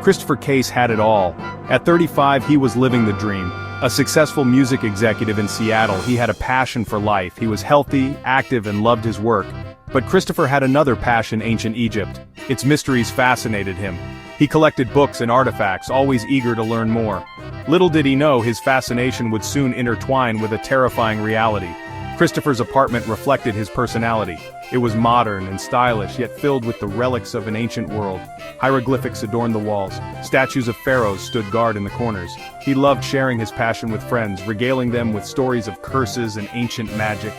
Christopher Case had it all. At 35, he was living the dream. A successful music executive in Seattle, he had a passion for life. He was healthy, active, and loved his work. But Christopher had another passion: ancient Egypt. Its mysteries fascinated him. He collected books and artifacts, always eager to learn more. Little did he know his fascination would soon intertwine with a terrifying reality. Christopher's apartment reflected his personality. It was modern and stylish, yet filled with the relics of an ancient world. Hieroglyphics adorned the walls. Statues of pharaohs stood guard in the corners. He loved sharing his passion with friends, regaling them with stories of curses and ancient magic.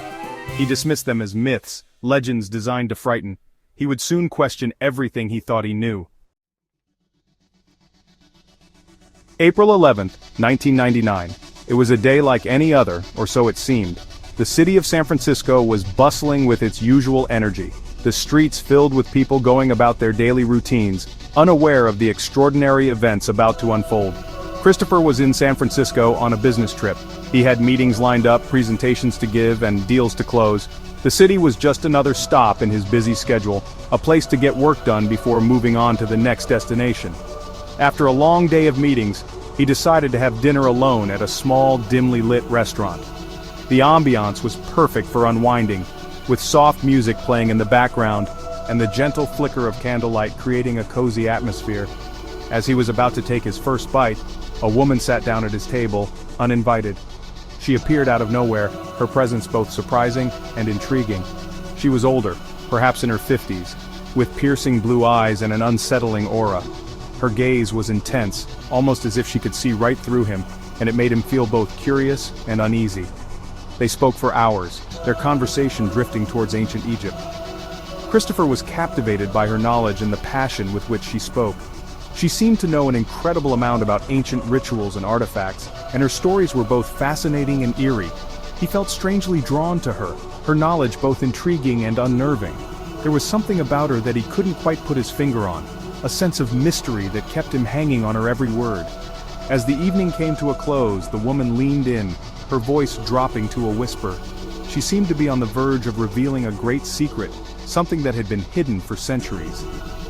He dismissed them as myths, legends designed to frighten. He would soon question everything he thought he knew. April 11th, 1999. It was a day like any other, or so it seemed. The city of San Francisco was bustling with its usual energy, the streets filled with people going about their daily routines, unaware of the extraordinary events about to unfold. Christopher was in San Francisco on a business trip. He had meetings lined up, presentations to give, and deals to close. The city was just another stop in his busy schedule, a place to get work done before moving on to the next destination. After a long day of meetings, he decided to have dinner alone at a small, dimly lit restaurant. The ambiance was perfect for unwinding, with soft music playing in the background and the gentle flicker of candlelight creating a cozy atmosphere. As he was about to take his first bite, a woman sat down at his table, uninvited. She appeared out of nowhere, her presence both surprising and intriguing. She was older, perhaps in her 50s, with piercing blue eyes and an unsettling aura. Her gaze was intense, almost as if she could see right through him, and it made him feel both curious and uneasy. They spoke for hours, their conversation drifting towards ancient Egypt. Christopher was captivated by her knowledge and the passion with which she spoke. She seemed to know an incredible amount about ancient rituals and artifacts, and her stories were both fascinating and eerie. He felt strangely drawn to her knowledge both intriguing and unnerving. There was something about her that he couldn't quite put his finger on, a sense of mystery that kept him hanging on her every word. As the evening came to a close, the woman leaned in, her voice dropping to a whisper. She seemed to be on the verge of revealing a great secret, something that had been hidden for centuries.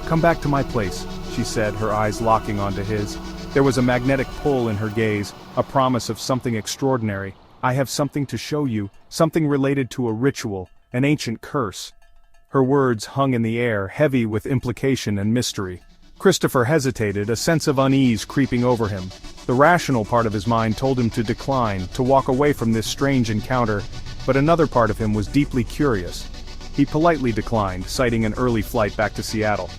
"Come back to my place," she said, her eyes locking onto his. There was a magnetic pull in her gaze, a promise of something extraordinary. "I have something to show you, something related to a ritual, an ancient curse." Her words hung in the air, heavy with implication and mystery. Christopher hesitated, a sense of unease creeping over him. The rational part of his mind told him to decline, to walk away from this strange encounter, but another part of him was deeply curious. He politely declined, citing an early flight back to Seattle.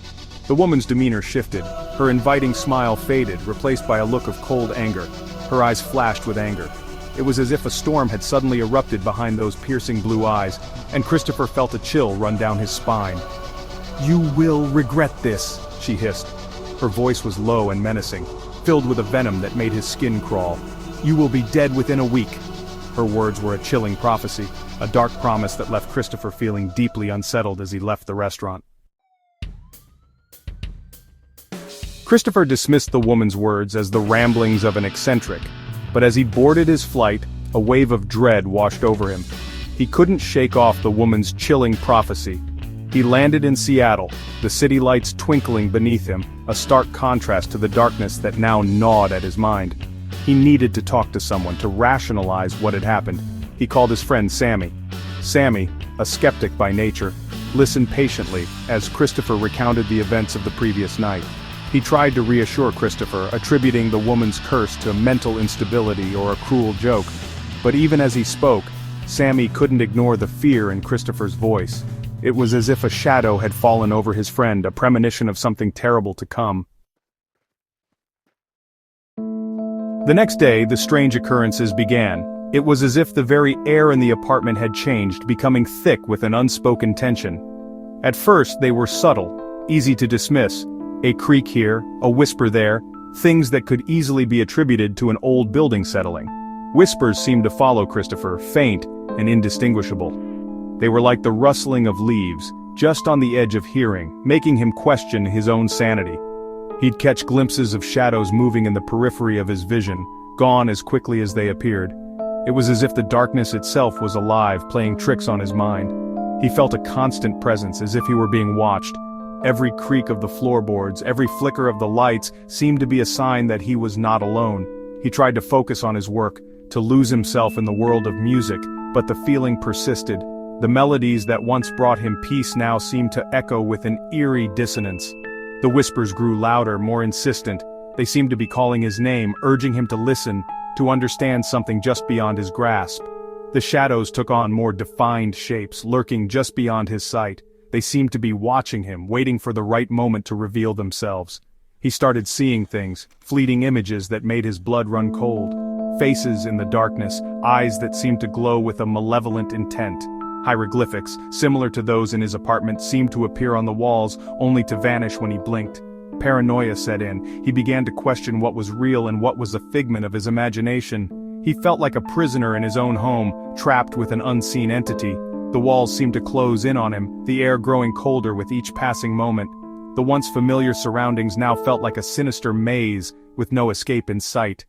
The woman's demeanor shifted. Her inviting smile faded, replaced by a look of cold anger. Her eyes flashed with anger. It was as if a storm had suddenly erupted behind those piercing blue eyes, and Christopher felt a chill run down his spine. "You will regret this," she hissed. Her voice was low and menacing, filled with a venom that made his skin crawl. "You will be dead within a week." Her words were a chilling prophecy, a dark promise that left Christopher feeling deeply unsettled as he left the restaurant. Christopher dismissed the woman's words as the ramblings of an eccentric, but as he boarded his flight, a wave of dread washed over him. He couldn't shake off the woman's chilling prophecy. He landed in Seattle, the city lights twinkling beneath him, a stark contrast to the darkness that now gnawed at his mind. He needed to talk to someone to rationalize what had happened. He called his friend Sammy. Sammy, a skeptic by nature, listened patiently as Christopher recounted the events of the previous night. He tried to reassure Christopher, attributing the woman's curse to mental instability or a cruel joke. But even as he spoke, Sammy couldn't ignore the fear in Christopher's voice. It was as if a shadow had fallen over his friend, a premonition of something terrible to come. The next day, the strange occurrences began. It was as if the very air in the apartment had changed, becoming thick with an unspoken tension. At first, they were subtle, easy to dismiss. A creak here, a whisper there, things that could easily be attributed to an old building settling. Whispers seemed to follow Christopher, faint and indistinguishable. They were like the rustling of leaves, just on the edge of hearing, making him question his own sanity. He'd catch glimpses of shadows moving in the periphery of his vision, gone as quickly as they appeared. It was as if the darkness itself was alive, playing tricks on his mind. He felt a constant presence, as if he were being watched. Every creak of the floorboards, every flicker of the lights seemed to be a sign that he was not alone. He tried to focus on his work, to lose himself in the world of music, but the feeling persisted. The melodies that once brought him peace now seemed to echo with an eerie dissonance. The whispers grew louder, more insistent. They seemed to be calling his name, urging him to listen, to understand something just beyond his grasp. The shadows took on more defined shapes, lurking just beyond his sight. They seemed to be watching him, waiting for the right moment to reveal themselves. He started seeing things, fleeting images that made his blood run cold. Faces in the darkness, eyes that seemed to glow with a malevolent intent. Hieroglyphics, similar to those in his apartment, seemed to appear on the walls, only to vanish when he blinked. Paranoia set in. He began to question what was real and what was a figment of his imagination. He felt like a prisoner in his own home, trapped with an unseen entity. The walls seemed to close in on him, the air growing colder with each passing moment. The once familiar surroundings now felt like a sinister maze, with no escape in sight.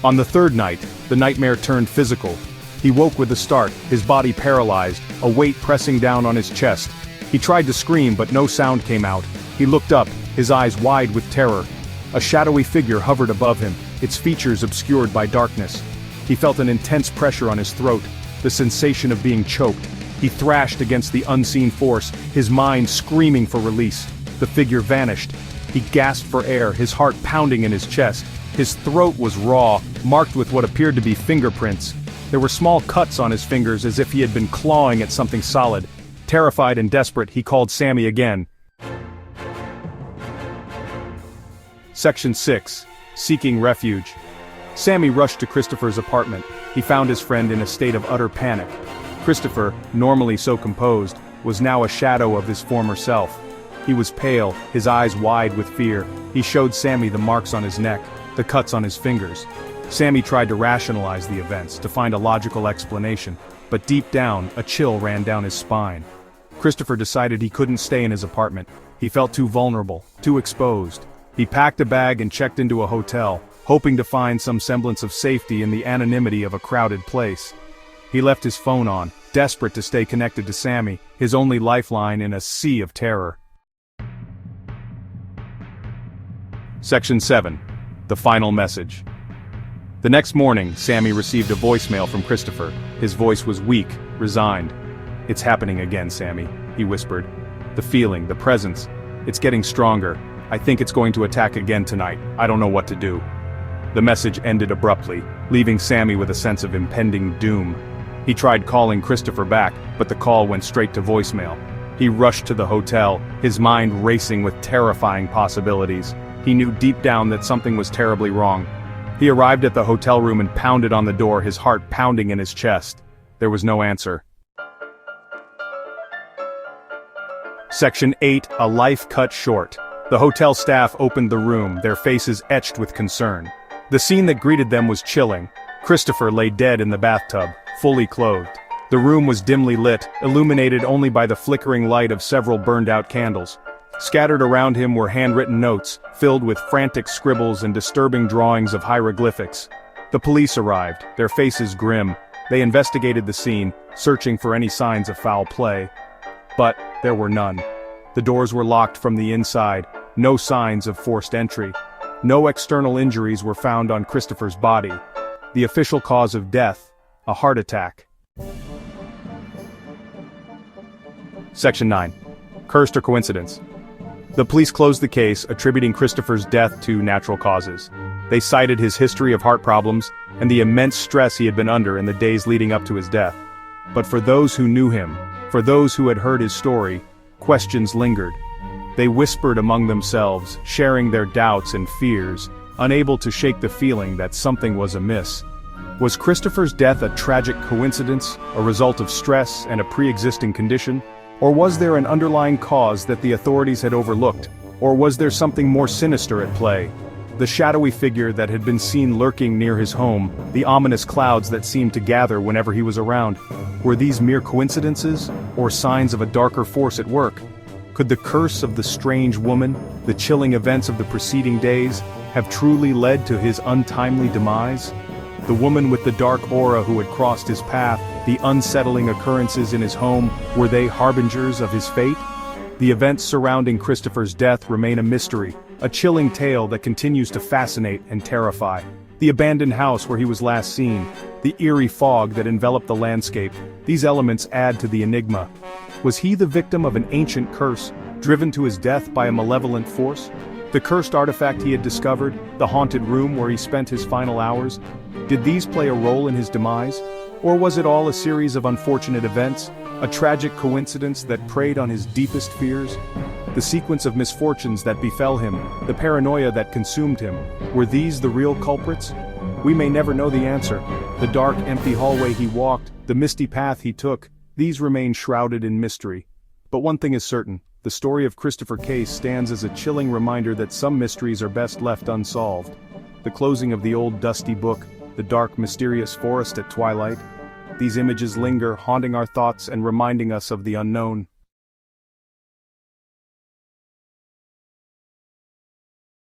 On the third night, the nightmare turned physical. He woke with a start, his body paralyzed, a weight pressing down on his chest. He tried to scream, but no sound came out. He looked up, his eyes wide with terror. A shadowy figure hovered above him, its features obscured by darkness. He felt an intense pressure on his throat, the sensation of being choked. He thrashed against the unseen force, his mind screaming for release. The figure vanished. He gasped for air, his heart pounding in his chest. His throat was raw, marked with what appeared to be fingerprints. There were small cuts on his fingers as if he had been clawing at something solid. Terrified and desperate, he called Sammy again. Section 6. Seeking Refuge. Sammy rushed to Christopher's apartment. He found his friend in a state of utter panic. Christopher, normally so composed, was now a shadow of his former self. He was pale, his eyes wide with fear. He showed Sammy the marks on his neck, the cuts on his fingers. Sammy tried to rationalize the events, to find a logical explanation, but deep down, a chill ran down his spine. Christopher decided he couldn't stay in his apartment. He felt too vulnerable, too exposed. He packed a bag and checked into a hotel, hoping to find some semblance of safety in the anonymity of a crowded place. He left his phone on, desperate to stay connected to Sammy, his only lifeline in a sea of terror. Section 7. The Final Message. The next morning, Sammy received a voicemail from Christopher. His voice was weak, resigned. "It's happening again, Sammy," he whispered. "The feeling, the presence. It's getting stronger. I think it's going to attack again tonight. I don't know what to do." The message ended abruptly, leaving Sammy with a sense of impending doom. He tried calling Christopher back, but the call went straight to voicemail. He rushed to the hotel, his mind racing with terrifying possibilities. He knew deep down that something was terribly wrong. He arrived at the hotel room and pounded on the door, his heart pounding in his chest. There was no answer. Section 8. A Life Cut Short. The hotel staff opened the room, their faces etched with concern. The scene that greeted them was chilling. Christopher lay dead in the bathtub, fully clothed. The room was dimly lit, illuminated only by the flickering light of several burned-out candles. Scattered around him were handwritten notes, filled with frantic scribbles and disturbing drawings of hieroglyphics. The police arrived, their faces grim. They investigated the scene, searching for any signs of foul play. But there were none. The doors were locked from the inside, no signs of forced entry. No external injuries were found on Christopher's body. The official cause of death, a heart attack. Section 9. Cursed or coincidence. The police closed the case, attributing Christopher's death to natural causes. They cited his history of heart problems and the immense stress he had been under in the days leading up to his death. But for those who knew him, for those who had heard his story, questions lingered. They whispered among themselves, sharing their doubts and fears, unable to shake the feeling that something was amiss. Was Christopher's death a tragic coincidence, a result of stress and a pre-existing condition? Or was there an underlying cause that the authorities had overlooked? Or was there something more sinister at play? The shadowy figure that had been seen lurking near his home, the ominous clouds that seemed to gather whenever he was around. Were these mere coincidences, or signs of a darker force at work? Could the curse of the strange woman, the chilling events of the preceding days, have truly led to his untimely demise? The woman with the dark aura who had crossed his path, The unsettling occurrences in his home, were they harbingers of his fate? The events surrounding Christopher's death remain a mystery, a chilling tale that continues to fascinate and terrify. The abandoned house where he was last seen, the eerie fog that enveloped the landscape, these elements add to the enigma. Was he the victim of an ancient curse, driven to his death by a malevolent force? The cursed artifact he had discovered, the haunted room where he spent his final hours, did these play a role in his demise? Or was it all a series of unfortunate events, a tragic coincidence that preyed on his deepest fears? The sequence of misfortunes that befell him, the paranoia that consumed him, were these the real culprits? We may never know the answer. The dark, empty hallway he walked, the misty path he took, these remain shrouded in mystery. But one thing is certain, the story of Christopher Case stands as a chilling reminder that some mysteries are best left unsolved. The closing of the old dusty book, the dark, mysterious forest at twilight. These images linger, haunting our thoughts and reminding us of the unknown.